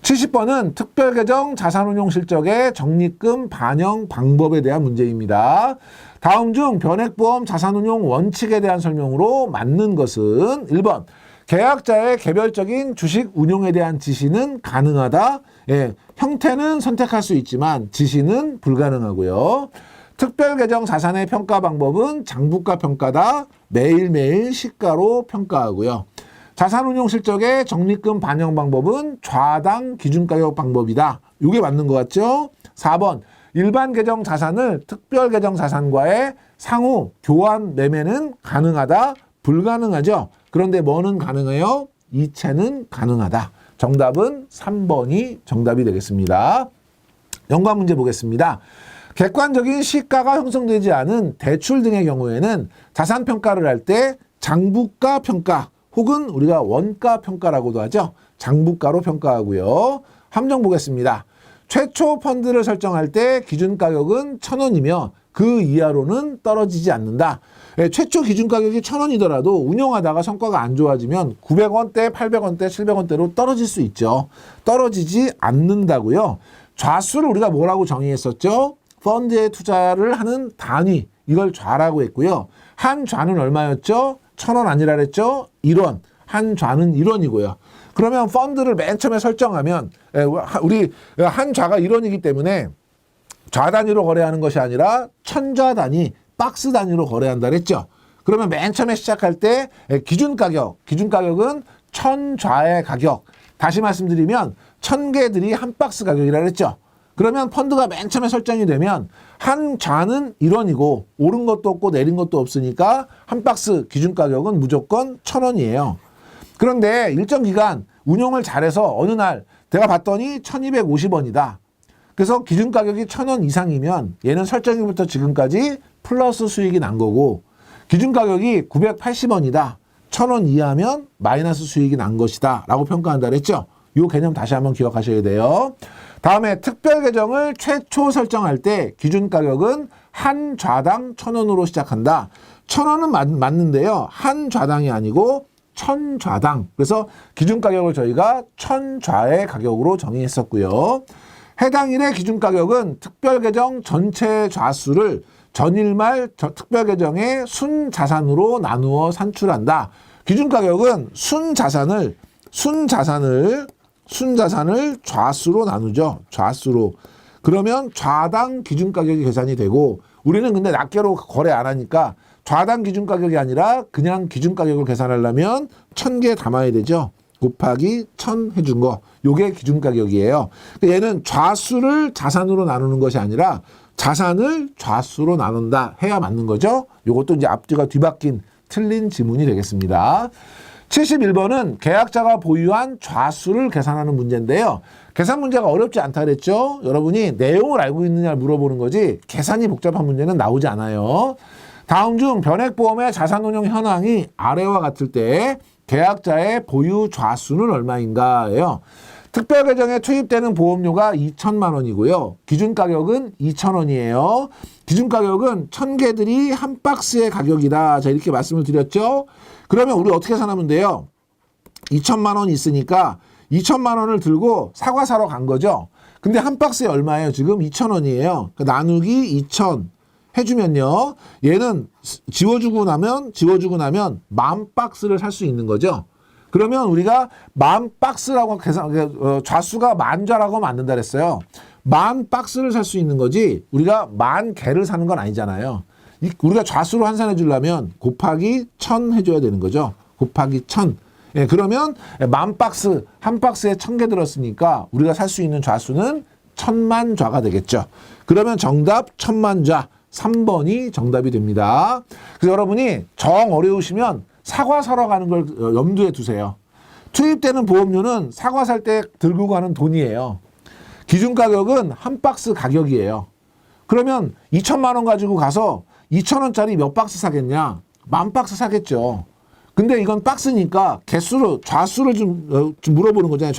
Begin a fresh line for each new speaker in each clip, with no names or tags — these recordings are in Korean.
70번은 특별계정 자산운용 실적의 적립금 반영 방법에 대한 문제입니다. 다음 중 변액보험 자산운용 원칙에 대한 설명으로 맞는 것은 1번 계약자의 개별적인 주식 운용에 대한 지시는 가능하다. 형태는 선택할 수 있지만 지시는 불가능하고요. 특별계정 자산의 평가 방법은 장부가 평가다. 매일매일 시가로 평가하고요. 자산운용 실적의 적립금 반영 방법은 좌당 기준가격 방법이다. 이게 맞는 것 같죠? 4번 일반 계정 자산을 특별 계정 자산과의 상호 교환 매매는 가능하다. 불가능하죠. 그런데 뭐는 가능해요? 이체는 가능하다. 정답은 3번이 정답이 되겠습니다. 연관 문제 보겠습니다. 객관적인 시가가 형성되지 않은 대출 등의 경우에는 자산 평가를 할 때 장부가 평가 혹은 우리가 원가 평가라고도 하죠. 장부가로 평가하고요. 함정 보겠습니다. 최초 펀드를 설정할 때 기준가격은 1,000원이며 그 이하로는 떨어지지 않는다. 최초 기준가격이 1,000원이더라도 운영하다가 성과가 안 좋아지면 900원대, 800원대, 700원대로 떨어질 수 있죠. 떨어지지 않는다고요. 좌수를 우리가 뭐라고 정의했었죠? 펀드에 투자를 하는 단위, 이걸 좌라고 했고요. 한 좌는 얼마였죠? 1,000원 아니라 그랬죠? 1원. 한 좌는 1원이고요. 그러면 펀드를 맨 처음에 설정하면 우리 한 좌가 1원이기 때문에 좌 단위로 거래하는 것이 아니라 천좌 단위, 박스 단위로 거래한다 그랬죠? 그러면 맨 처음에 시작할 때 기준가격은 1,000좌의 가격. 다시 말씀드리면 1,000개들이 한 박스 가격이라 그랬죠? 그러면 펀드가 맨 처음에 설정이 되면 한 좌는 1원이고 오른 것도 없고 내린 것도 없으니까 한 박스 기준가격은 무조건 1,000원이에요. 그런데 일정 기간 운용을 잘해서 어느 날 내가 봤더니 1,250원이다. 그래서 기준가격이 1,000원 이상이면 얘는 설정일부터 지금까지 플러스 수익이 난 거고 기준가격이 980원이다. 1,000원 이하면 마이너스 수익이 난 것이다. 라고 평가한다 그랬죠? 이 개념 다시 한번 기억하셔야 돼요. 다음에 특별 계정을 최초 설정할 때 기준가격은 한 좌당 1,000원으로 시작한다. 1,000원은 맞는데요. 한 좌당이 아니고 1,000좌당. 그래서 기준가격을 저희가 1,000좌의 가격으로 정의했었고요. 해당 일의 기준가격은 특별계정 전체 좌수를 전일말 특별계정의 순자산으로 나누어 산출한다. 기준가격은 순자산을 좌수로 나누죠. 좌수로. 그러면 좌당 기준가격이 계산이 되고 우리는 근데 낱개로 거래 안 하니까 좌당 기준가격이 아니라 그냥 기준가격을 계산하려면 1,000개 담아야 되죠. 곱하기 1,000 해준 거. 요게 기준가격이에요. 얘는 좌수를 자산으로 나누는 것이 아니라 자산을 좌수로 나눈다 해야 맞는 거죠. 요것도 이제 앞뒤가 뒤바뀐 틀린 지문이 되겠습니다. 71번은 계약자가 보유한 좌수를 계산하는 문제인데요. 계산 문제가 어렵지 않다 그랬죠. 여러분이 내용을 알고 있느냐를 물어보는 거지 계산이 복잡한 문제는 나오지 않아요. 다음 중 변액보험의 자산운용 현황이 아래와 같을 때 계약자의 보유 좌수는 얼마인가예요. 특별계정에 투입되는 보험료가 2,000만 원이고요. 기준가격은 2,000원이에요. 기준가격은 1,000개들이 한 박스의 가격이다. 자, 이렇게 말씀을 드렸죠. 그러면 우리 어떻게 계산하면 돼요? 2,000만 원 있으니까 2,000만 원을 들고 사과 사러 간 거죠. 근데 한 박스에 얼마예요? 지금 2,000원이에요. 나누기 2,000 해주면요. 얘는 지워주고 나면 10,000박스를 살 수 있는 거죠. 그러면 우리가 10,000박스라고 좌수가 10,000좌라고 하면 안 된다 그랬어요. 10,000박스를 살 수 있는 거지 우리가 10,000개를 사는 건 아니잖아요. 우리가 좌수로 환산해 주려면 곱하기 1,000 해줘야 되는 거죠. 곱하기 1,000. 예, 그러면 10,000박스, 한 박스에 1,000개 들었으니까 우리가 살 수 있는 좌수는 1,000,000좌가 되겠죠. 그러면 정답 1,000,000좌. 3번이 정답이 됩니다. 그래서 여러분이 정 어려우시면 사과 사러 가는 걸 염두에 두세요. 투입되는 보험료는 사과 살 때 들고 가는 돈이에요. 기준가격은 한 박스 가격이에요. 그러면 2,000만 원 가지고 가서 2,000원짜리 몇 박스 사겠냐? 10,000박스 사겠죠. 근데 이건 박스니까 좌수를 좀 물어보는 거잖아요.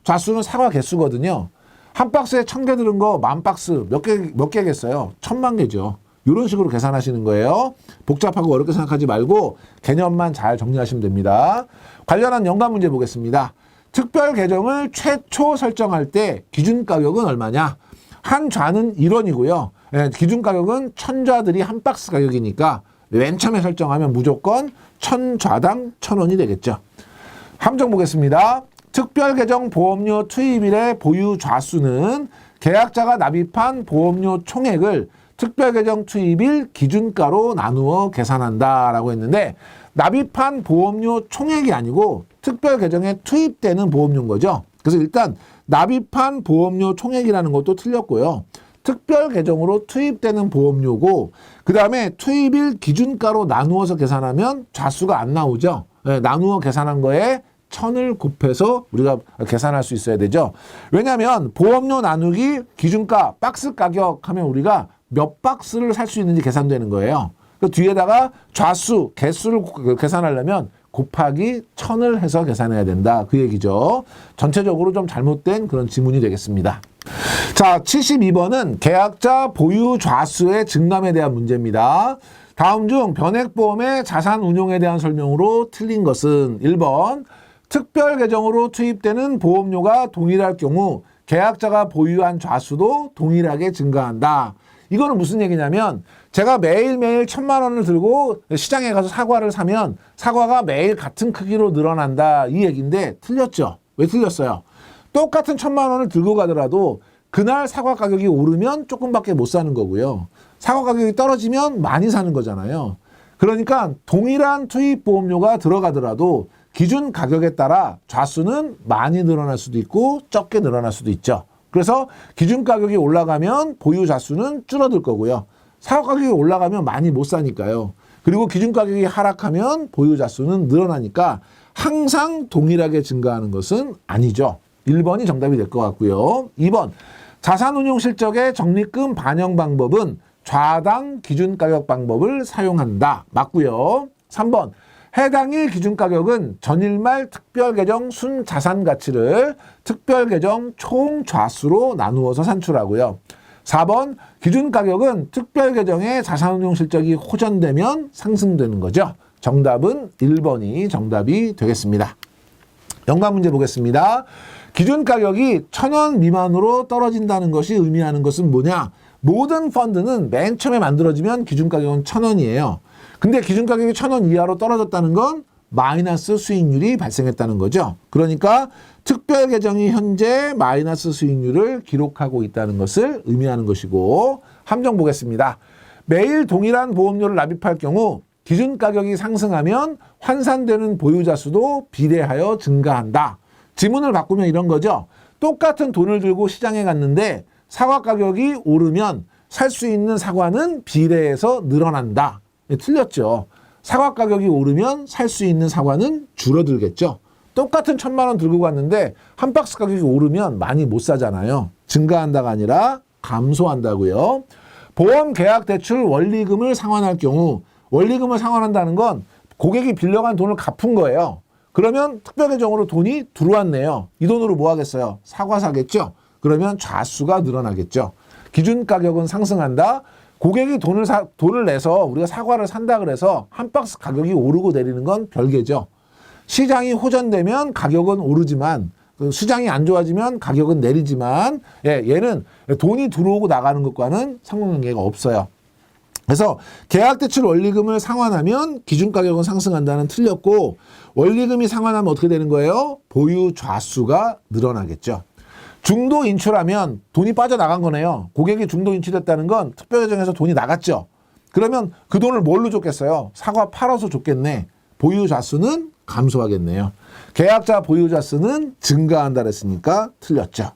좌수는 사과 개수거든요. 한 박스에 1,000개 들은 거 10,000박스 몇 개겠어요? 1,000만 개죠. 이런 식으로 계산하시는 거예요. 복잡하고 어렵게 생각하지 말고 개념만 잘 정리하시면 됩니다. 관련한 연관 문제 보겠습니다. 특별 계정을 최초 설정할 때 기준 가격은 얼마냐? 한 좌는 1원이고요. 기준 가격은 1000좌들이 한 박스 가격이니까 맨 처음에 설정하면 무조건 1000좌당 1000원이 되겠죠. 함정 보겠습니다. 특별 계정 보험료 투입일의 보유 좌수는 계약자가 납입한 보험료 총액을 특별 계정 투입일 기준가로 나누어 계산한다라고 했는데 납입한 보험료 총액이 아니고 특별 계정에 투입되는 보험료인 거죠. 그래서 일단 납입한 보험료 총액이라는 것도 틀렸고요. 특별 계정으로 투입되는 보험료고 그 다음에 투입일 기준가로 나누어서 계산하면 좌수가 안 나오죠. 나누어 계산한 거에 1000을 곱해서 우리가 계산할 수 있어야 되죠. 왜냐하면 보험료 나누기 기준가 박스 가격 하면 우리가 몇 박스를 살 수 있는지 계산되는 거예요. 그 뒤에다가 좌수, 개수를 계산하려면 곱하기 1000을 해서 계산해야 된다. 그 얘기죠. 전체적으로 좀 잘못된 그런 지문이 되겠습니다. 자, 72번은 계약자 보유 좌수의 증감에 대한 문제입니다. 다음 중 변액보험의 자산 운용에 대한 설명으로 틀린 것은 1번 특별 계정으로 투입되는 보험료가 동일할 경우 계약자가 보유한 좌수도 동일하게 증가한다. 이거는 무슨 얘기냐면 제가 매일매일 1000만 원을 들고 시장에 가서 사과를 사면 사과가 매일 같은 크기로 늘어난다. 이 얘기인데 틀렸죠. 왜 틀렸어요? 똑같은 1000만 원을 들고 가더라도 그날 사과 가격이 오르면 조금밖에 못 사는 거고요. 사과 가격이 떨어지면 많이 사는 거잖아요. 그러니까 동일한 투입 보험료가 들어가더라도 기준 가격에 따라 좌수는 많이 늘어날 수도 있고 적게 늘어날 수도 있죠. 그래서 기준 가격이 올라가면 보유 좌수는 줄어들 거고요. 사과 가격이 올라가면 많이 못 사니까요. 그리고 기준 가격이 하락하면 보유 좌수는 늘어나니까 항상 동일하게 증가하는 것은 아니죠. 1번이 정답이 될 것 같고요. 2번 자산운용 실적의 적립금 반영 방법은 좌당 기준 가격 방법을 사용한다. 맞고요. 3번 해당일 기준 가격은 전일 말 특별 계정 순 자산 가치를 특별 계정 총 좌수로 나누어서 산출하고요. 4번 기준 가격은 특별 계정의 자산운용 실적이 호전되면 상승되는 거죠. 정답은 1번이 정답이 되겠습니다. 연관 문제 보겠습니다. 기준 가격이 1000원 미만으로 떨어진다는 것이 의미하는 것은 뭐냐? 모든 펀드는 맨 처음에 만들어지면 기준 가격은 1000원이에요. 근데 기준 가격이 1000원 이하로 떨어졌다는 건 마이너스 수익률이 발생했다는 거죠. 그러니까 특별 계정이 현재 마이너스 수익률을 기록하고 있다는 것을 의미하는 것이고 함정 보겠습니다. 매일 동일한 보험료를 납입할 경우 기준 가격이 상승하면 환산되는 보유자 수도 비례하여 증가한다. 지문을 바꾸면 이런 거죠. 똑같은 돈을 들고 시장에 갔는데 사과 가격이 오르면 살 수 있는 사과는 비례해서 늘어난다. 틀렸죠. 사과 가격이 오르면 살 수 있는 사과는 줄어들겠죠. 똑같은 1000만 원 들고 갔는데 한 박스 가격이 오르면 많이 못 사잖아요. 증가한다가 아니라 감소한다고요. 보험 계약 대출 원리금을 상환할 경우 원리금을 상환한다는 건 고객이 빌려간 돈을 갚은 거예요. 그러면 특별계정으로 돈이 들어왔네요. 이 돈으로 뭐 하겠어요? 사과 사겠죠? 그러면 좌수가 늘어나겠죠. 기준 가격은 상승한다. 고객이 돈을 내서 우리가 사과를 산다 그래서 한 박스 가격이 오르고 내리는 건 별개죠. 시장이 호전되면 가격은 오르지만 시장이 안 좋아지면 가격은 내리지만 얘는 돈이 들어오고 나가는 것과는 상관관계가 없어요. 그래서 계약대출 원리금을 상환하면 기준 가격은 상승한다는 틀렸고 원리금이 상환하면 어떻게 되는 거예요? 보유 좌수가 늘어나겠죠. 중도 인출하면 돈이 빠져나간 거네요. 고객이 중도 인출했다는 건 특별계정에서 돈이 나갔죠. 그러면 그 돈을 뭘로 줬겠어요? 사과 팔아서 줬겠네. 보유 좌수는 감소하겠네요. 계약자 보유 좌수는 증가한다 그랬으니까 틀렸죠.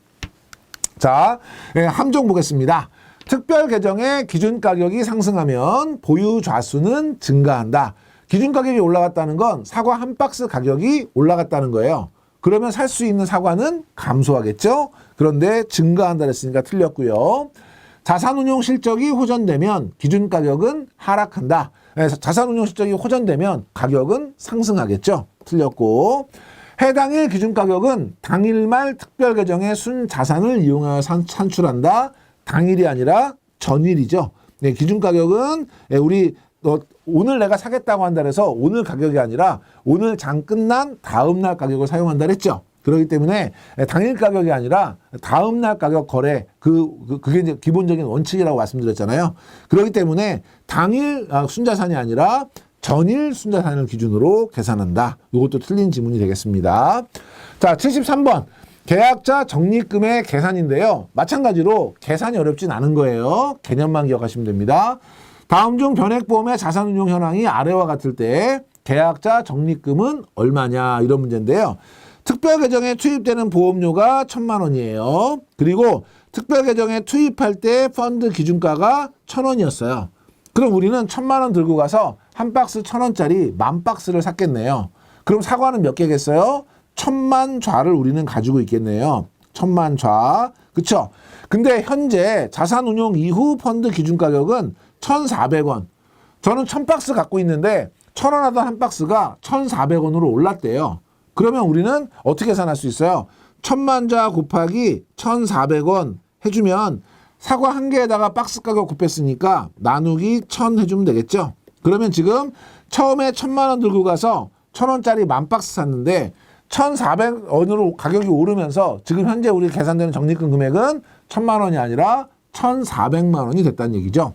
자, 함정 보겠습니다. 특별 계정의 기준 가격이 상승하면 보유 좌수는 증가한다. 기준 가격이 올라갔다는 건 사과 한 박스 가격이 올라갔다는 거예요. 그러면 살 수 있는 사과는 감소하겠죠. 그런데 증가한다 그랬으니까 틀렸고요. 자산운용 실적이 호전되면 기준 가격은 하락한다. 자산운용 실적이 호전되면 가격은 상승하겠죠. 틀렸고 해당일 기준 가격은 당일말 특별 계정의 순 자산을 이용하여 산출한다. 당일이 아니라 전일이죠. 기준 가격은 우리 오늘 내가 사겠다고 한다 그래서 오늘 가격이 아니라 오늘 장 끝난 다음 날 가격을 사용한다 그랬죠. 그렇기 때문에 당일 가격이 아니라 다음 날 가격 거래 그게 이제 기본적인 원칙이라고 말씀드렸잖아요. 그렇기 때문에 당일 순자산이 아니라 전일 순자산을 기준으로 계산한다. 이것도 틀린 지문이 되겠습니다. 자, 73번. 계약자 적립금의 계산인데요. 마찬가지로 계산이 어렵진 않은 거예요. 개념만 기억하시면 됩니다. 다음 중 변액보험의 자산운용 현황이 아래와 같을 때 계약자 적립금은 얼마냐 이런 문제인데요. 특별계정에 투입되는 보험료가 1,000만 원이에요. 그리고 특별계정에 투입할 때 펀드 기준가가 1,000원이었어요. 그럼 우리는 1,000만 원 들고 가서 한 박스 1,000원짜리 10,000박스를 샀겠네요. 그럼 사과는 몇 개겠어요? 1,000만 좌를 우리는 가지고 있겠네요. 1,000만 좌. 그쵸? 근데 현재 자산운용 이후 펀드 기준가격은 1,400원. 저는 1,000박스 갖고 있는데 1,000원 하던 한 박스가 1,400원으로 올랐대요. 그러면 우리는 어떻게 계산할 수 있어요? 1,000만 좌 곱하기 1,400원 해주면 사과 한 개에다가 박스 가격 곱했으니까 나누기 1,000 해주면 되겠죠? 그러면 지금 처음에 1,000만 원 들고 가서 1,000원짜리 10,000박스 샀는데 1,400원으로 가격이 오르면서 지금 현재 우리 계산되는 적립금 금액은 1,000만 원이 아니라 1,400만 원이 됐다는 얘기죠.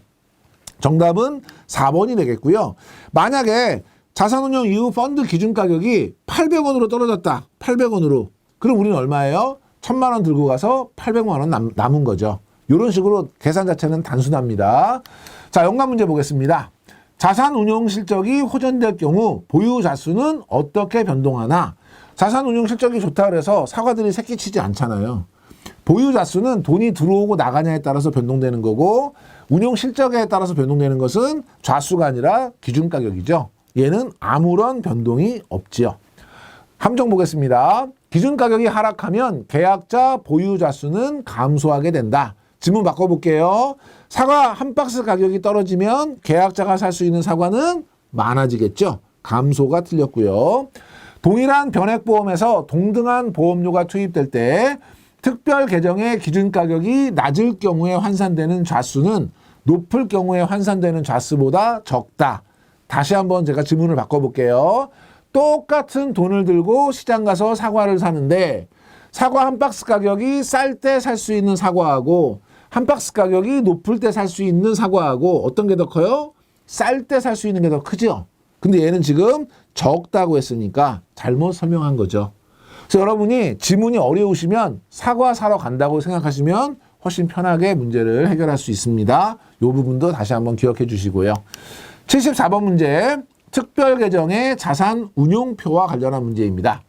정답은 4번이 되겠고요. 만약에 자산운용 이후 펀드 기준 가격이 800원으로 떨어졌다. 800원으로. 그럼 우리는 얼마예요? 1,000만 원 들고 가서 800만 원 남은 거죠. 이런 식으로 계산 자체는 단순합니다. 자, 연관 문제 보겠습니다. 자산운용 실적이 호전될 경우 보유 자수는 어떻게 변동하나? 자산운용 실적이 좋다 그래서 사과들이 새끼치지 않잖아요. 보유 자수는 돈이 들어오고 나가냐에 따라서 변동되는 거고 운용 실적에 따라서 변동되는 것은 좌수가 아니라 기준 가격이죠. 얘는 아무런 변동이 없지요. 함정 보겠습니다. 기준 가격이 하락하면 계약자 보유 자수는 감소하게 된다. 지문 바꿔볼게요. 사과 한 박스 가격이 떨어지면 계약자가 살 수 있는 사과는 많아지겠죠. 감소가 틀렸고요. 동일한 변액보험에서 동등한 보험료가 투입될 때 특별 계정의 기준 가격이 낮을 경우에 환산되는 좌수는 높을 경우에 환산되는 좌수보다 적다. 다시 한번 제가 지문을 바꿔볼게요. 똑같은 돈을 들고 시장 가서 사과를 사는데 사과 한 박스 가격이 쌀 때 살 수 있는 사과하고 한 박스 가격이 높을 때 살 수 있는 사과하고 어떤 게 더 커요? 쌀 때 살 수 있는 게 더 크죠? 근데 얘는 지금 적다고 했으니까 잘못 설명한 거죠. 그래서 여러분이 지문이 어려우시면 사과 사러 간다고 생각하시면 훨씬 편하게 문제를 해결할 수 있습니다. 이 부분도 다시 한번 기억해 주시고요. 74번 문제, 특별계정의 자산운용표와 관련한 문제입니다.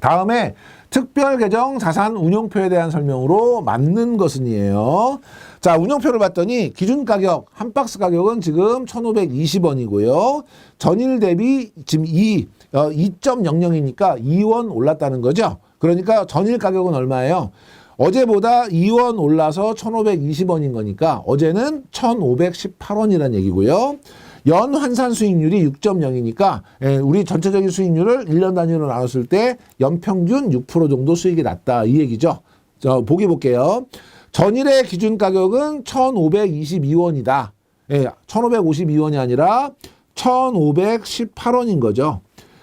다음에 특별계정 자산운용표에 대한 설명으로 맞는 것은이에요. 자, 운용표를 봤더니 기준가격, 한 박스 가격은 지금 1,520원이고요. 전일 대비 지금 2.00이니까 2원 올랐다는 거죠. 그러니까 전일 가격은 얼마예요? 어제보다 2원 올라서 1,520원인 거니까 어제는 1,518원이라는 얘기고요. 연 환산 수익률이 6.0이니까 우리 전체적인 수익률을 1년 단위로 나눴을 때 연평균 6% 정도 수익이 났다. 이 얘기죠. 보기 볼게요. 전일의 기준 가격은 1,522원이다. 1,552원이 아니라 1,518원인 거죠.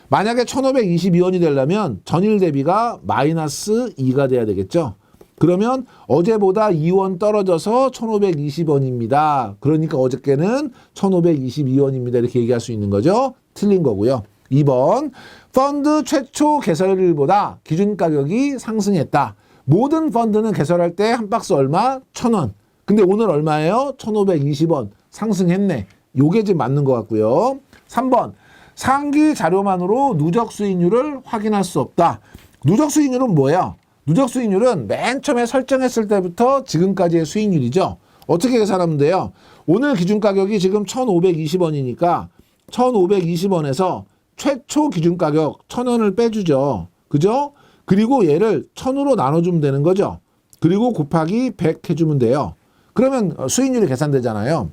만약에 1,522원이 되려면 전일 대비가 마이너스 2가 돼야 되겠죠. 그러면 어제보다 2원 떨어져서 1,520원입니다. 그러니까 어저께는 1,522원입니다. 이렇게 얘기할 수 있는 거죠. 틀린 거고요. 2번, 펀드 최초 개설일보다 기준 가격이 상승했다. 모든 펀드는 개설할 때 한 박스 얼마? 1,000원. 근데 오늘 얼마예요? 1,520원. 상승했네. 요게 지금 맞는 것 같고요. 3번, 상기 자료만으로 누적 수익률을 확인할 수 없다. 누적 수익률은 뭐예요? 누적 수익률은 맨 처음에 설정했을 때부터 지금까지의 수익률이죠. 어떻게 계산하면 돼요? 오늘 기준 가격이 지금 1,520원이니까 1,520원에서 최초 기준 가격 1,000원을 빼주죠. 그죠? 그리고 얘를 1,000으로 나눠주면 되는 거죠. 그리고 곱하기 100 해주면 돼요. 그러면 수익률이 계산되잖아요.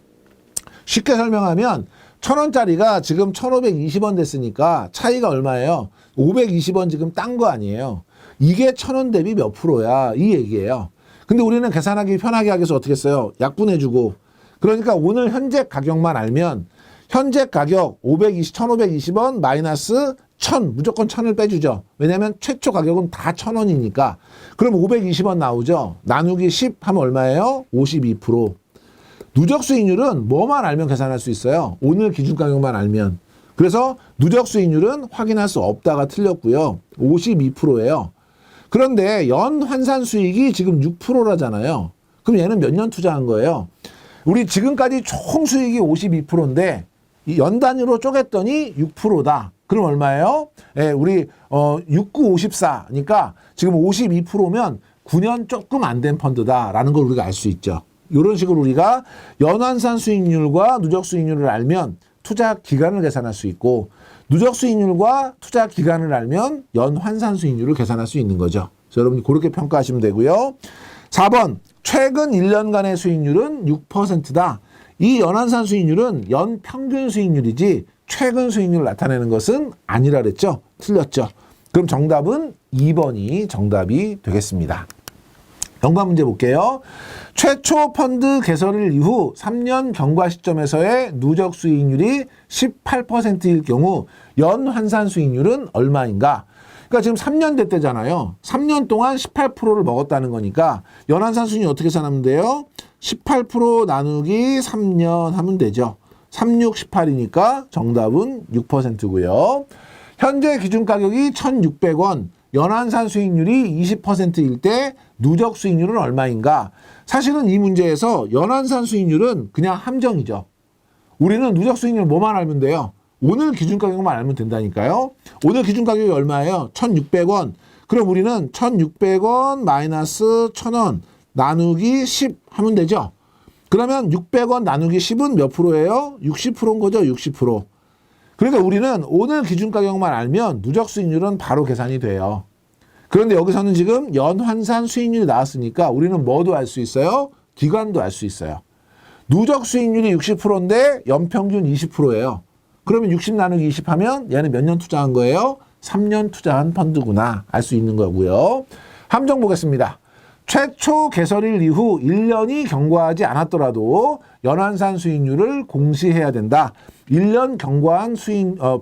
쉽게 설명하면 1,000원짜리가 지금 1,520원 됐으니까 차이가 얼마예요? 520원 지금 딴 거 아니에요. 이게 1,000원 대비 몇 프로야 이 얘기예요. 근데 우리는 계산하기 편하게 하기 위해서 어떻게 했어요? 약분해주고. 그러니까 오늘 현재 가격만 알면 현재 가격 1,520원 마이너스 무조건 1000을 빼주죠. 왜냐하면 최초 가격은 다 1000원이니까. 그럼 520원 나오죠. 나누기 10 하면 얼마예요? 52%. 누적 수익률은 뭐만 알면 계산할 수 있어요. 오늘 기준 가격만 알면. 그래서 누적 수익률은 확인할 수 없다가 틀렸고요. 52%예요. 그런데 연 환산 수익이 지금 6%라잖아요. 그럼 얘는 몇 년 투자한 거예요? 우리 지금까지 총 수익이 52%인데 연 단위로 쪼갰더니 6%다. 그럼 얼마예요? 예, 우리 6954니까 지금 52%면 9년 조금 안 된 펀드다라는 걸 우리가 알 수 있죠. 이런 식으로 우리가 연환산 수익률과 누적 수익률을 알면 투자 기간을 계산할 수 있고 누적 수익률과 투자 기간을 알면 연환산 수익률을 계산할 수 있는 거죠. 그래서 여러분이 그렇게 평가하시면 되고요. 4번 최근 1년간의 수익률은 6%다. 이 연환산 수익률은 연평균 수익률이지 최근 수익률을 나타내는 것은 아니라 그랬죠. 틀렸죠. 그럼 정답은 2번이 정답이 되겠습니다. 연관 문제 볼게요. 최초 펀드 개설일 이후 3년 경과 시점에서의 누적 수익률이 18%일 경우 연환산 수익률은 얼마인가? 그러니까 지금 3년 됐대잖아요. 3년 동안 18%를 먹었다는 거니까 연환산 수익률 어떻게 계산하면 돼요? 18% 나누기 3년 하면 되죠. 36, 18이니까 정답은 6%고요. 현재 기준 가격이 1,600원, 연환산 수익률이 20%일 때 누적 수익률은 얼마인가? 사실은 이 문제에서 연환산 수익률은 그냥 함정이죠. 우리는 누적 수익률 뭐만 알면 돼요? 오늘 기준 가격만 알면 된다니까요. 오늘 기준 가격이 얼마예요? 1,600원. 그럼 우리는 1,600원 마이너스 1,000원 나누기 10 하면 되죠. 그러면 600원 나누기 10은 몇 프로예요? 60%인 거죠. 60%. 그러니까 우리는 오늘 기준 가격만 알면 누적 수익률은 바로 계산이 돼요. 그런데 여기서는 지금 연환산 수익률이 나왔으니까 우리는 뭐도 알 수 있어요? 기간도 알 수 있어요. 누적 수익률이 60%인데 연평균 20%예요. 그러면 60 나누기 20 하면 얘는 몇 년 투자한 거예요? 3년 투자한 펀드구나 알 수 있는 거고요. 함정 보겠습니다. 최초 개설일 이후 1년이 경과하지 않았더라도 연환산 수익률을 공시해야 된다. 1년 경과한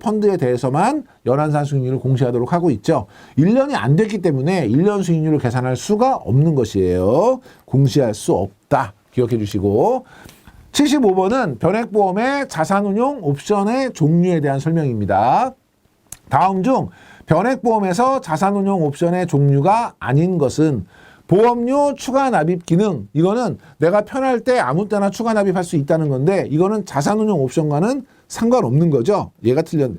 펀드에 대해서만 연환산 수익률을 공시하도록 하고 있죠. 1년이 안 됐기 때문에 1년 수익률을 계산할 수가 없는 것이에요. 공시할 수 없다. 기억해 주시고 75번은 변액보험의 자산운용 옵션의 종류에 대한 설명입니다. 다음 중 변액보험에서 자산운용 옵션의 종류가 아닌 것은 보험료 추가 납입 기능, 이거는 내가 편할 때 아무 때나 추가 납입할 수 있다는 건데 이거는 자산운용 옵션과는 상관없는 거죠. 얘가 틀렸네.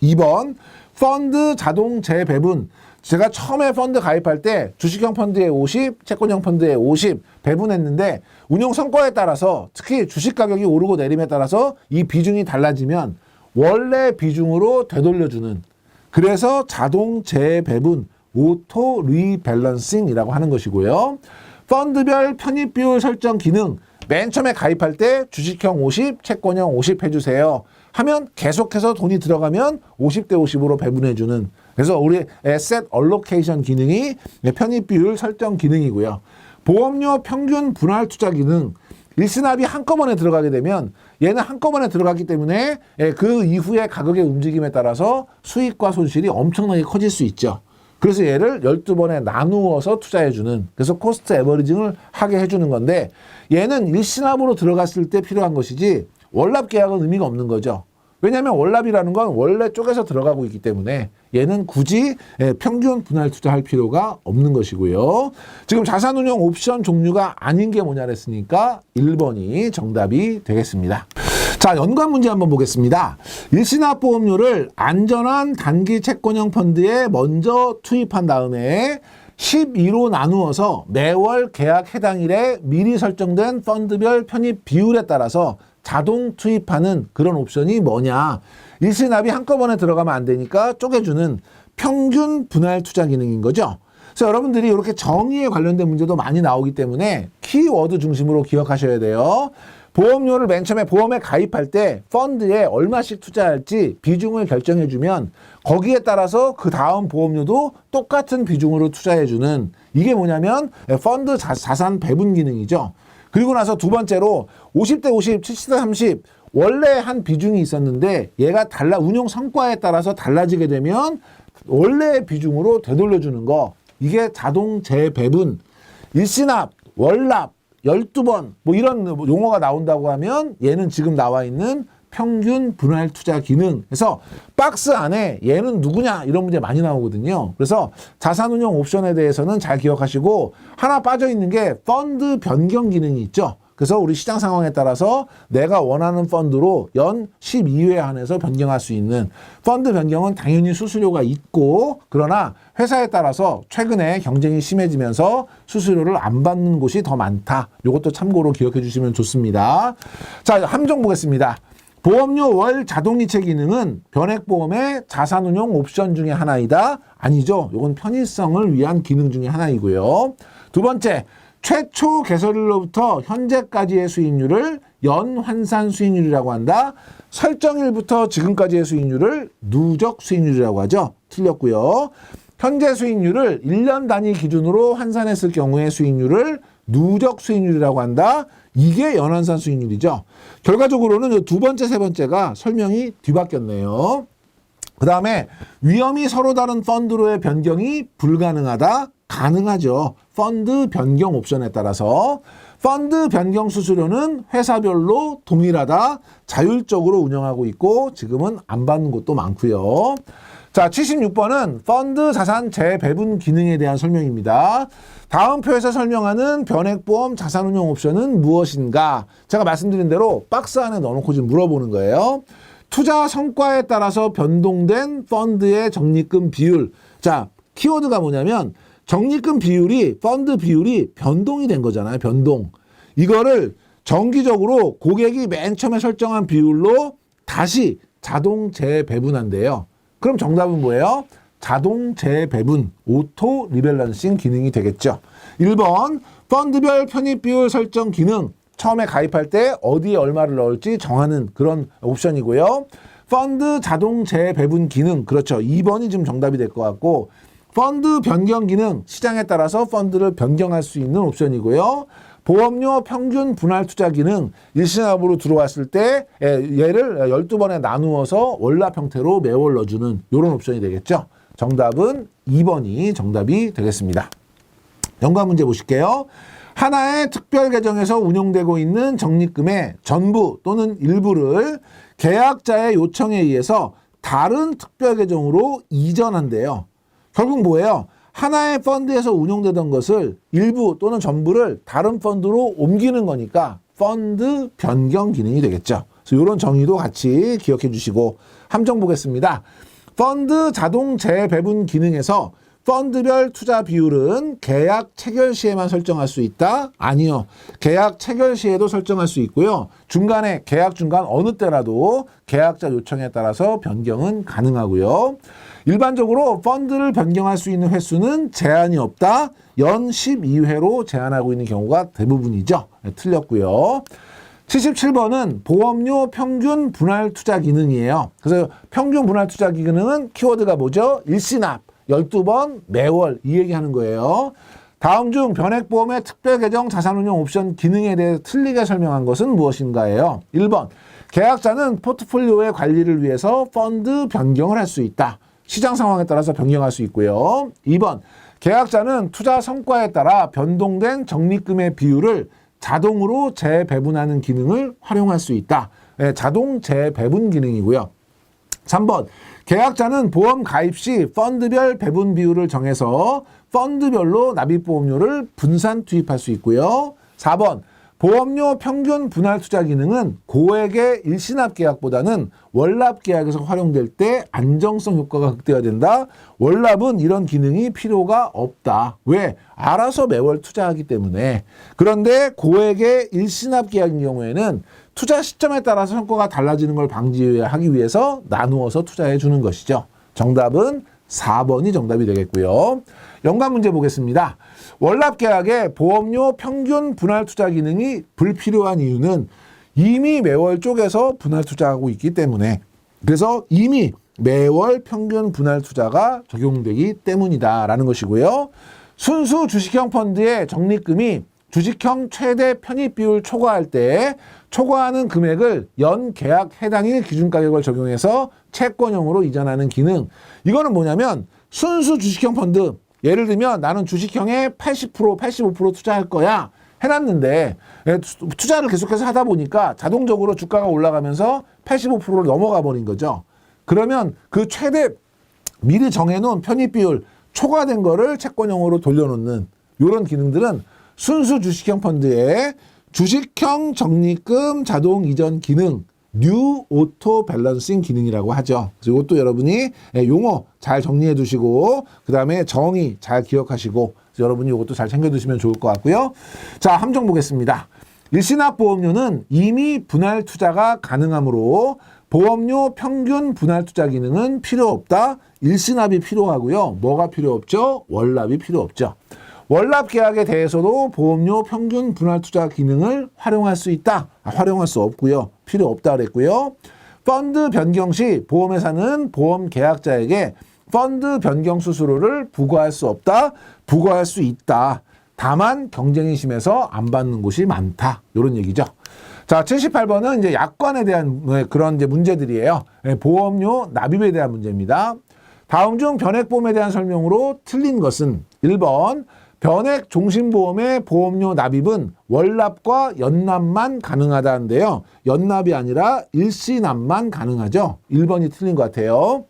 2번 펀드 자동 재배분. 제가 처음에 펀드 가입할 때 주식형 펀드에 50, 채권형 펀드에 50 배분했는데 운용 성과에 따라서 특히 주식 가격이 오르고 내림에 따라서 이 비중이 달라지면 원래 비중으로 되돌려주는, 그래서 자동 재배분 오토 리밸런싱이라고 하는 것이고요. 펀드별 편입 비율 설정 기능, 맨 처음에 가입할 때 주식형 50, 채권형 50 해주세요 하면 계속해서 돈이 들어가면 50대 50으로 배분해주는, 그래서 우리 에셋 얼로케이션 기능이 편입 비율 설정 기능이고요. 보험료 평균 분할 투자 기능, 일시납이 한꺼번에 들어가게 되면 얘는 한꺼번에 들어갔기 때문에 그 이후의 가격의 움직임에 따라서 수익과 손실이 엄청나게 커질 수 있죠. 그래서 얘를 12번에 나누어서 투자해주는, 그래서 코스트 에버리징을 하게 해주는 건데 얘는 일시납으로 들어갔을 때 필요한 것이지 월납 계약은 의미가 없는 거죠. 왜냐하면 월납이라는 건 원래 쪽에서 들어가고 있기 때문에 얘는 굳이 평균 분할 투자할 필요가 없는 것이고요. 지금 자산운용 옵션 종류가 아닌 게 뭐냐 그랬으니까 1번이 정답이 되겠습니다. 자, 연관 문제 한번 보겠습니다. 일시납 보험료를 안전한 단기 채권형 펀드에 먼저 투입한 다음에 12로 나누어서 매월 계약 해당일에 미리 설정된 펀드별 편입 비율에 따라서 자동 투입하는 그런 옵션이 뭐냐. 일시납이 한꺼번에 들어가면 안 되니까 쪼개주는 평균 분할 투자 기능인 거죠. 그래서 여러분들이 이렇게 정의에 관련된 문제도 많이 나오기 때문에 키워드 중심으로 기억하셔야 돼요. 보험료를 맨 처음에 보험에 가입할 때 펀드에 얼마씩 투자할지 비중을 결정해주면 거기에 따라서 그 다음 보험료도 똑같은 비중으로 투자해주는, 이게 뭐냐면 펀드 자산 배분 기능이죠. 그리고 나서 두 번째로 50대 50, 70대 30 원래 한 비중이 있었는데 얘가 운용 성과에 따라서 달라지게 되면 원래의 비중으로 되돌려주는 거. 이게 자동 재배분, 일시납, 월납, 12번 뭐 이런 용어가 나온다고 하면 얘는 지금 나와 있는 평균 분할 투자 기능. 그래서 박스 안에 얘는 누구냐 이런 문제 많이 나오거든요. 그래서 자산운용 옵션에 대해서는 잘 기억하시고 하나 빠져 있는 게 펀드 변경 기능이 있죠. 그래서 우리 시장 상황에 따라서 내가 원하는 펀드로 연 12회 한해서 변경할 수 있는 펀드 변경은 당연히 수수료가 있고 그러나 회사에 따라서 최근에 경쟁이 심해지면서 수수료를 안 받는 곳이 더 많다. 이것도 참고로 기억해 주시면 좋습니다. 자, 함정 보겠습니다. 보험료 월 자동이체 기능은 변액보험의 자산운용 옵션 중에 하나이다. 아니죠. 이건 편의성을 위한 기능 중에 하나이고요. 두 번째, 최초 개설일로부터 현재까지의 수익률을 연환산 수익률이라고 한다. 설정일부터 지금까지의 수익률을 누적 수익률이라고 하죠. 틀렸고요. 현재 수익률을 1년 단위 기준으로 환산했을 경우의 수익률을 누적 수익률이라고 한다. 이게 연환산 수익률이죠. 결과적으로는 두 번째, 세 번째가 설명이 뒤바뀌었네요. 그 다음에 위험이 서로 다른 펀드로의 변경이 불가능하다. 가능하죠. 펀드 변경 옵션에 따라서 펀드 변경 수수료는 회사별로 동일하다. 자율적으로 운영하고 있고 지금은 안 받는 곳도 많고요. 자, 76번은 펀드 자산 재배분 기능에 대한 설명입니다. 다음 표에서 설명하는 변액보험 자산운용 옵션은 무엇인가? 제가 말씀드린 대로 박스 안에 넣어놓고 지금 물어보는 거예요. 투자 성과에 따라서 변동된 펀드의 적립금 비율. 자, 키워드가 뭐냐면 적립금 비율이 펀드 비율이 변동이 된 거잖아요. 변동. 이거를 정기적으로 고객이 맨 처음에 설정한 비율로 다시 자동 재배분한대요. 그럼 정답은 뭐예요? 자동 재배분, 오토 리밸런싱 기능이 되겠죠. 1번 펀드별 편입 비율 설정 기능. 처음에 가입할 때 어디에 얼마를 넣을지 정하는 그런 옵션이고요. 펀드 자동 재배분 기능. 그렇죠. 2번이 지금 정답이 될 것 같고 펀드 변경 기능, 시장에 따라서 펀드를 변경할 수 있는 옵션이고요. 보험료 평균 분할 투자 기능, 일시납으로 들어왔을 때 얘를 12번에 나누어서 월납 형태로 매월 넣어주는 이런 옵션이 되겠죠. 정답은 2번이 정답이 되겠습니다. 연관 문제 보실게요. 하나의 특별 계정에서 운용되고 있는 적립금의 전부 또는 일부를 계약자의 요청에 의해서 다른 특별 계정으로 이전한대요. 결국 뭐예요? 하나의 펀드에서 운용되던 것을 일부 또는 전부를 다른 펀드로 옮기는 거니까 펀드 변경 기능이 되겠죠. 그래서 이런 정의도 같이 기억해 주시고 함정 보겠습니다. 펀드 자동 재배분 기능에서 펀드별 투자 비율은 계약 체결 시에만 설정할 수 있다? 아니요. 계약 체결 시에도 설정할 수 있고요. 중간에 계약 중간 어느 때라도 계약자 요청에 따라서 변경은 가능하고요. 일반적으로 펀드를 변경할 수 있는 횟수는 제한이 없다. 연 12회로 제한하고 있는 경우가 대부분이죠. 네, 틀렸고요. 77번은 보험료 평균 분할 투자 기능이에요. 그래서 평균 분할 투자 기능은 키워드가 뭐죠? 일시납, 12번, 매월 이 얘기하는 거예요. 다음 중 변액보험의 특별계정 자산운용 옵션 기능에 대해 틀리게 설명한 것은 무엇인가예요? 1번, 계약자는 포트폴리오의 관리를 위해서 펀드 변경을 할 수 있다. 시장 상황에 따라서 변경할 수 있고요. 2번, 계약자는 투자 성과에 따라 변동된 적립금의 비율을 자동으로 재배분하는 기능을 활용할 수 있다. 네, 자동 재배분 기능이고요. 3번, 계약자는 보험 가입 시 펀드별 배분 비율을 정해서 펀드별로 납입보험료를 분산 투입할 수 있고요. 4번, 보험료 평균 분할 투자 기능은 고액의 일시납 계약보다는 월납 계약에서 활용될 때 안정성 효과가 극대화된다. 월납은 이런 기능이 필요가 없다. 왜? 알아서 매월 투자하기 때문에. 그런데 고액의 일시납 계약인 경우에는 투자 시점에 따라서 성과가 달라지는 걸 방지하기 위해서 나누어서 투자해 주는 것이죠. 정답은 4번이 정답이 되겠고요. 연관 문제 보겠습니다. 월납 계약의 보험료 평균 분할 투자 기능이 불필요한 이유는 이미 매월 쪼개서 분할 투자하고 있기 때문에, 그래서 이미 매월 평균 분할 투자가 적용되기 때문이다라는 것이고요. 순수 주식형 펀드의 적립금이 주식형 최대 편입 비율 초과할 때 초과하는 금액을 연 계약 해당일 기준가격을 적용해서 채권형으로 이전하는 기능. 이거는 뭐냐면 순수 주식형 펀드, 예를 들면 나는 주식형에 80%, 85% 투자할 거야 해놨는데 투자를 계속해서 하다 보니까 자동적으로 주가가 올라가면서 85%를 넘어가 버린 거죠. 그러면 그 최대 미리 정해놓은 편입 비율 초과된 거를 채권형으로 돌려놓는 이런 기능들은 순수 주식형 펀드의 주식형 적립금 자동 이전 기능, 뉴 오토 밸런싱 기능이라고 하죠. 그래서 이것도 여러분이 용어 잘 정리해 두시고 그 다음에 정의 잘 기억하시고 여러분이 이것도 잘 챙겨 두시면 좋을 것 같고요. 자, 함정 보겠습니다. 일시납 보험료는 이미 분할 투자가 가능하므로 보험료 평균 분할 투자 기능은 필요 없다. 일시납이 필요하고요. 뭐가 필요 없죠? 월납이 필요 없죠. 월납 계약에 대해서도 보험료 평균 분할 투자 기능을 활용할 수 있다. 활용할 수 없고요. 필요 없다 그랬고요. 펀드 변경 시 보험회사는 보험 계약자에게 펀드 변경 수수료를 부과할 수 없다. 부과할 수 있다. 다만 경쟁이 심해서 안 받는 곳이 많다. 이런 얘기죠. 자, 78번은 이제 약관에 대한 그런 이제 문제들이에요. 보험료 납입에 대한 문제입니다. 다음 중 변액보험에 대한 설명으로 틀린 것은 1번 변액 종신보험의 보험료 납입은 월납과 연납만 가능하다는데요. 연납이 아니라 일시납만 가능하죠. 1번이 틀린 것 같아요.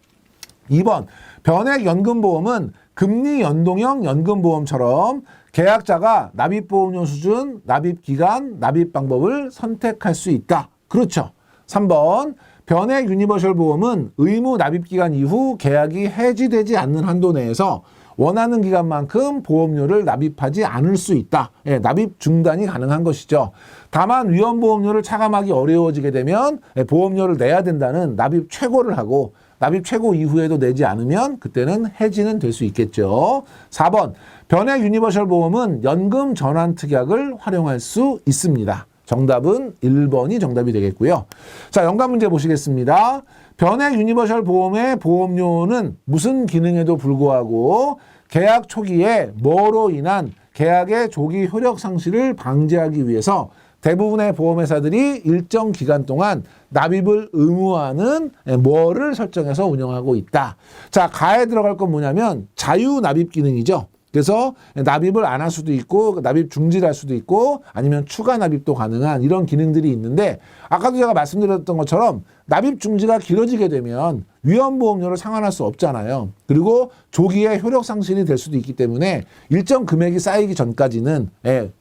2번 변액 연금보험은 금리 연동형 연금보험처럼 계약자가 납입보험료 수준, 납입기간, 납입방법을 선택할 수 있다. 그렇죠. 3번 변액 유니버셜 보험은 의무 납입기간 이후 계약이 해지되지 않는 한도 내에서 원하는 기간만큼 보험료를 납입하지 않을 수 있다. 예, 납입 중단이 가능한 것이죠. 다만 위험보험료를 차감하기 어려워지게 되면 보험료를 내야 된다는 납입 최고를 하고 납입 최고 이후에도 내지 않으면 그때는 해지는 될 수 있겠죠. 4번 변액 유니버셜 보험은 연금 전환 특약을 활용할 수 있습니다. 정답은 1번이 정답이 되겠고요. 자, 연관 문제 보시겠습니다. 변액 유니버셜 보험의 보험료는 무슨 기능에도 불구하고 계약 초기에 뭐로 인한 계약의 조기 효력 상실을 방지하기 위해서 대부분의 보험회사들이 일정 기간 동안 납입을 의무화하는 뭐를 설정해서 운영하고 있다. 자, 가에 들어갈 건 뭐냐면 자유 납입 기능이죠. 그래서 납입을 안 할 수도 있고 납입 중지를 할 수도 있고 아니면 추가 납입도 가능한 이런 기능들이 있는데 아까도 제가 말씀드렸던 것처럼 납입 중지가 길어지게 되면 위험보험료를 상환할 수 없잖아요. 그리고 조기에 효력 상실이 될 수도 있기 때문에 일정 금액이 쌓이기 전까지는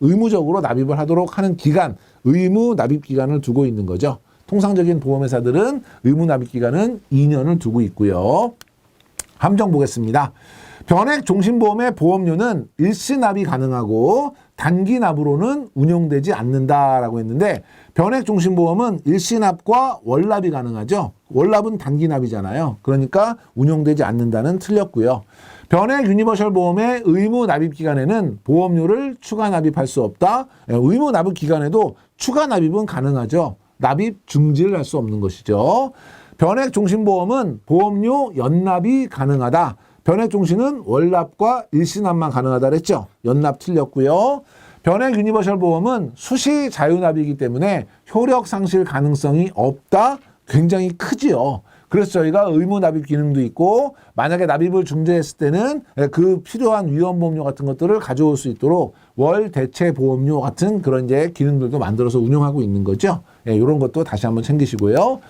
의무적으로 납입을 하도록 하는 기간, 의무 납입 기간을 두고 있는 거죠. 통상적인 보험회사들은 의무 납입 기간은 2년을 두고 있고요. 함정 보겠습니다. 변액 종신보험의 보험료는 일시납이 가능하고 단기납으로는 운용되지 않는다라고 했는데 변액 종신보험은 일시납과 월납이 가능하죠. 월납은 단기납이잖아요. 그러니까 운용되지 않는다는 틀렸고요. 변액 유니버셜 보험의 의무 납입 기간에는 보험료를 추가 납입할 수 없다. 의무 납입 기간에도 추가 납입은 가능하죠. 납입 중지를 할 수 없는 것이죠. 변액 종신보험은 보험료 연납이 가능하다. 변액 종신은 월납과 일시납만 가능하다 그랬죠. 연납 틀렸고요. 변액 유니버셜 보험은 수시 자유납이기 때문에 효력 상실 가능성이 없다. 굉장히 크지요. 그래서 저희가 의무 납입 기능도 있고 만약에 납입을 중지했을 때는 그 필요한 위험보험료 같은 것들을 가져올 수 있도록 월 대체 보험료 같은 그런 이제 기능들도 만들어서 운영하고 있는 거죠. 이런 것도 다시 한번 챙기시고요.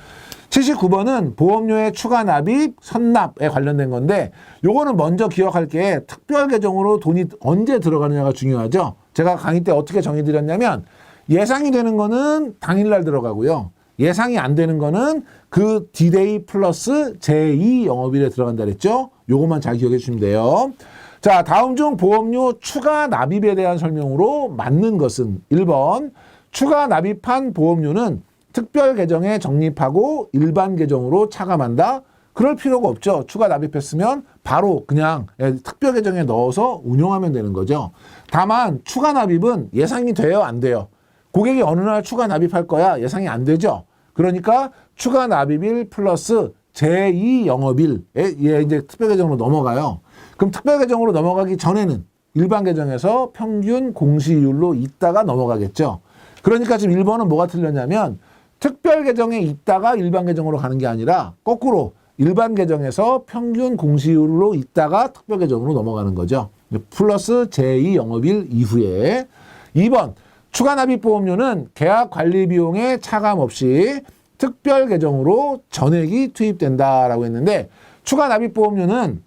79번은 보험료의 추가 납입, 선납에 관련된 건데 요거는 먼저 기억할 게 특별 계정으로 돈이 언제 들어가느냐가 중요하죠. 제가 강의 때 어떻게 정의드렸냐면 예상이 되는 거는 당일날 들어가고요. 예상이 안 되는 거는 그 D-Day 플러스 제2 영업일에 들어간다 그랬죠. 요것만 잘 기억해 주시면 돼요. 자, 다음 중 보험료 추가 납입에 대한 설명으로 맞는 것은 1번 추가 납입한 보험료는 특별 계정에 적립하고 일반 계정으로 차감한다. 그럴 필요가 없죠. 추가 납입했으면 바로 그냥 특별 계정에 넣어서 운용하면 되는 거죠. 다만 추가 납입은 예상이 돼요, 안 돼요? 고객이 어느 날 추가 납입할 거야 예상이 안 되죠. 그러니까 추가 납입일 플러스 제2 영업일에 이제 특별 계정으로 넘어가요. 그럼 특별 계정으로 넘어가기 전에는 일반 계정에서 평균 공시이율로 있다가 넘어가겠죠. 그러니까 지금 1번은 뭐가 틀렸냐면 특별 계정에 있다가 일반 계정으로 가는 게 아니라 거꾸로 일반 계정에서 평균 공시이율로 있다가 특별 계정으로 넘어가는 거죠. 플러스 제2 영업일 이후에. 2번 추가 납입 보험료는 계약 관리 비용에 차감 없이 특별 계정으로 전액이 투입된다라고 했는데 추가 납입 보험료는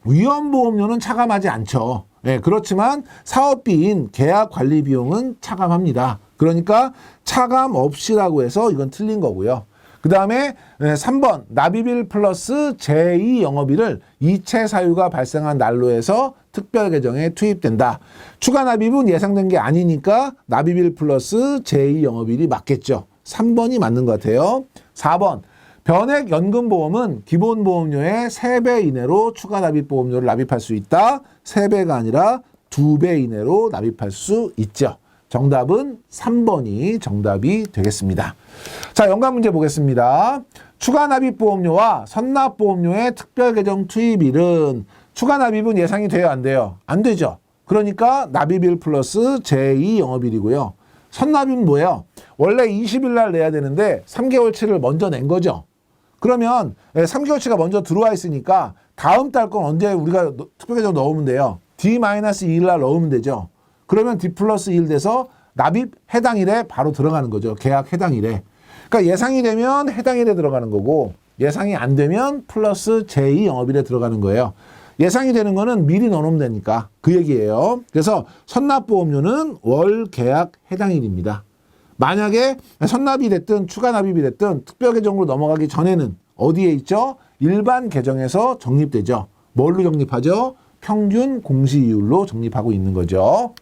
위험 보험료는 차감하지 않죠. 네, 그렇지만 사업비인 계약 관리 비용은 차감합니다. 그러니까 차감 없이라고 해서 이건 틀린 거고요. 그 다음에 3번 납입일 플러스 제2 영업일을 이체 사유가 발생한 날로 해서 특별 계정에 투입된다. 추가 납입은 예상된 게 아니니까 납입일 플러스 제2 영업일이 맞겠죠. 3번이 맞는 것 같아요. 4번 변액 연금보험은 기본보험료의 3배 이내로 추가 납입보험료를 납입할 수 있다. 3배가 아니라 2배 이내로 납입할 수 있죠. 정답은 3번이 정답이 되겠습니다. 자, 연관 문제 보겠습니다. 추가 납입보험료와 선납보험료의 특별계정 투입일은 추가 납입은 예상이 돼요, 안 돼요? 안 되죠. 그러니까 납입일 플러스 제2 영업일이고요. 선납입은 뭐예요? 원래 20일 날 내야 되는데 3개월치를 먼저 낸 거죠. 그러면 3개월치가 먼저 들어와 있으니까 다음 달 건 언제 우리가 특별계정 넣으면 돼요? D-2일 날 넣으면 되죠. 그러면 D 플러스 1 돼서 납입 해당 일에 바로 들어가는 거죠. 계약 해당 일에. 그러니까 예상이 되면 해당 일에 들어가는 거고 예상이 안 되면 플러스 제2 영업일에 들어가는 거예요. 예상이 되는 거는 미리 넣어놓으면 되니까 그 얘기예요. 그래서 선납보험료는 월 계약 해당 일입니다. 만약에 선납이 됐든 추가 납입이 됐든 특별 계정으로 넘어가기 전에는 어디에 있죠? 일반 계정에서 적립되죠. 뭘로 적립하죠? 평균 공시이율로 적립하고 있는 거죠.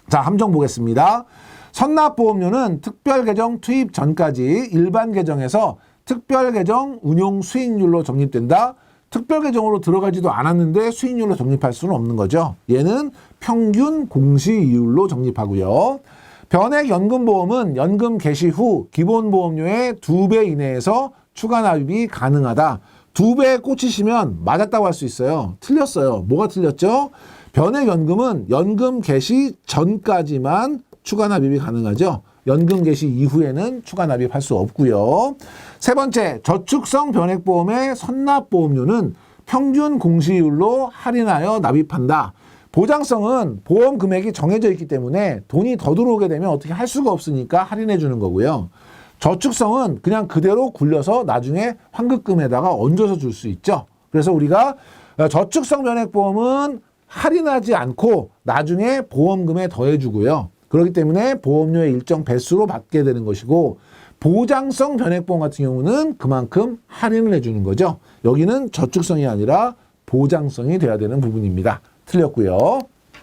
자, 함정 보겠습니다. 선납보험료는 특별 계정 투입 전까지 일반 계정에서 특별 계정 운용 수익률로 적립된다. 특별 계정으로 들어가지도 않았는데 수익률로 적립할 수는 없는 거죠. 얘는 평균 공시이율로 적립하고요. 변액 연금보험은 연금 개시 후 기본보험료의 2배 이내에서 추가 납입이 가능하다. 2배에 꽂히시면 맞았다고 할 수 있어요. 틀렸어요. 뭐가 틀렸죠? 변액 연금은 연금 개시 전까지만 추가 납입이 가능하죠. 연금 개시 이후에는 추가 납입할 수 없고요. 세 번째, 저축성 변액보험의 선납보험료는 평균 공시이율로 할인하여 납입한다. 보장성은 보험 금액이 정해져 있기 때문에 돈이 더 들어오게 되면 어떻게 할 수가 없으니까 할인해 주는 거고요. 저축성은 그냥 그대로 굴려서 나중에 환급금에다가 얹어서 줄 수 있죠. 그래서 우리가 저축성 변액보험은 할인하지 않고 나중에 보험금에 더해주고요. 그렇기 때문에 보험료의 일정 배수로 받게 되는 것이고 보장성 변액보험 같은 경우는 그만큼 할인을 해주는 거죠. 여기는 저축성이 아니라 보장성이 돼야 되는 부분입니다. 틀렸고요.